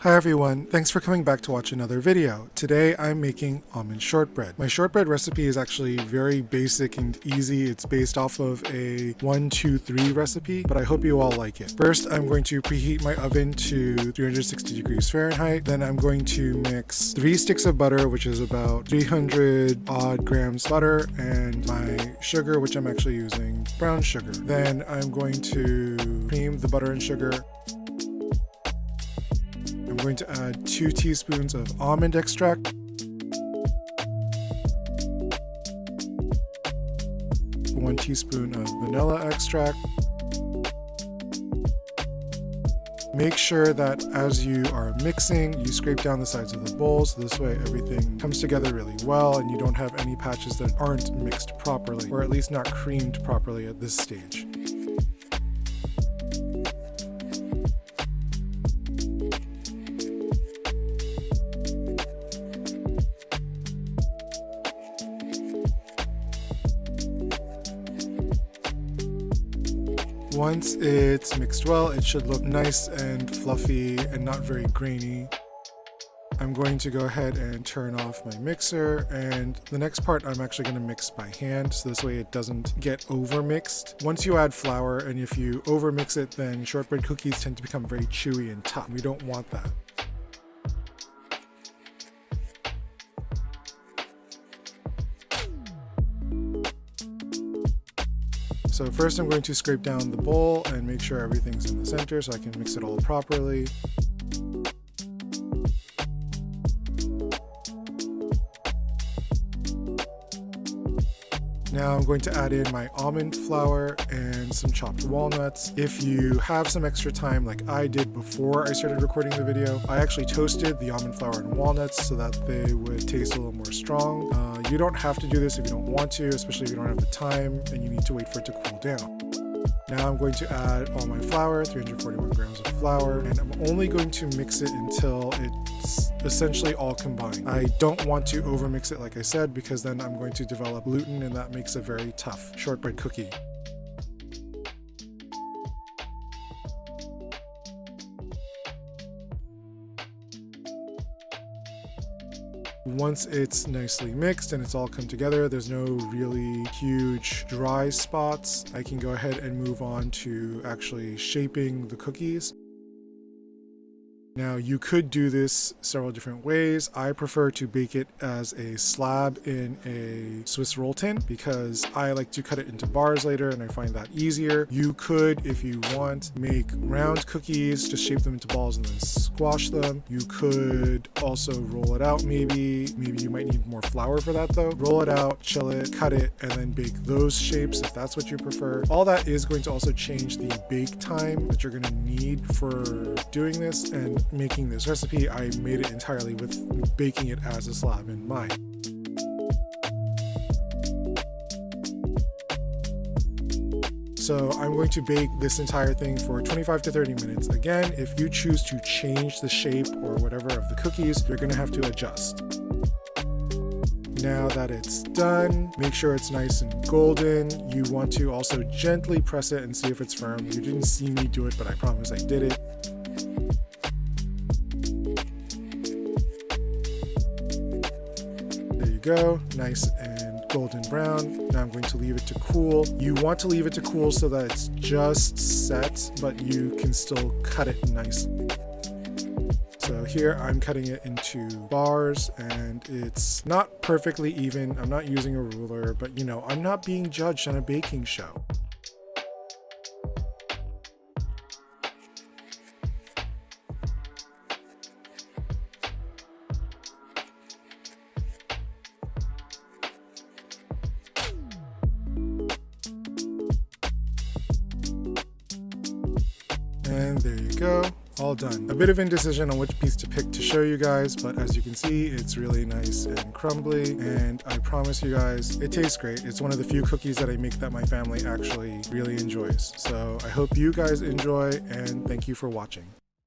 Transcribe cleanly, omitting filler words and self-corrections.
Hi everyone, thanks for coming back to watch another video. Today I'm making almond shortbread. My shortbread recipe is actually very basic and easy. It's based off of a 1-2-3 recipe, but I hope you all like it. First, I'm going to preheat my oven to 360 degrees Fahrenheit. Then I'm going to mix 3 sticks of butter, which is about 300 odd grams butter, and my sugar, which I'm actually using brown sugar. Then I'm going to cream the butter and sugar. I'm going to add 2 teaspoons of almond extract, 1 teaspoon of vanilla extract. Make sure that as you are mixing, you scrape down the sides of the bowl, so this way everything comes together really well and you don't have any patches that aren't mixed properly, or at least not creamed properly at this stage. Once it's mixed well, it should look nice and fluffy and not very grainy. I'm going to go ahead and turn off my mixer, and the next part I'm actually going to mix by hand, so this way it doesn't get over mixed. Once you add flour, and if you over mix it, then shortbread cookies tend to become very chewy and tough. We don't want that. So first I'm going to scrape down the bowl and make sure everything's in the center so I can mix it all properly. Now I'm going to add in my almond flour and some chopped walnuts. If you have some extra time like I did before I started recording the video, I actually toasted the almond flour and walnuts so that they would taste a little more strong. You don't have to do this if you don't want to, especially if you don't have the time and you need to wait for it to cool down. Now I'm going to add all my flour, 341 grams of flour, and I'm only going to mix it until it's essentially all combined. I don't want to overmix it like I said, because then I'm going to develop gluten and that makes a very tough shortbread cookie. Once it's nicely mixed and it's all come together, there's no really huge dry spots, I can go ahead and move on to actually shaping the cookies. Now you could do this several different ways. I prefer to bake it as a slab in a Swiss roll tin because I like to cut it into bars later and I find that easier. You could, if you want, make round cookies, just shape them into balls and then squash them. You could also roll it out maybe you might need more flour for that though. Roll it out, chill it, cut it, and then bake those shapes if that's what you prefer. All that is going to also change the bake time that you're going to need for doing this, and making this recipe, I made it entirely with baking it as a slab in mind. So I'm going to bake this entire thing for 25 to 30 minutes. Again, if you choose to change the shape or whatever of the cookies, you're going to have to adjust. Now that it's done, make sure it's nice and golden. You want to also gently press it and see if it's firm. You didn't see me do it, but I promise I did it. Go, nice and golden brown. Now I'm going to leave it to cool. You want to leave it to cool so that it's just set, but you can still cut it nicely. So here I'm cutting it into bars and it's not perfectly even. I'm not using a ruler, but you know, I'm not being judged on a baking show. And there you go, all done. A bit of indecision on which piece to pick to show you guys, but as you can see, it's really nice and crumbly, and I promise you guys, it tastes great. It's one of the few cookies that I make that my family actually really enjoys. So I hope you guys enjoy, and thank you for watching.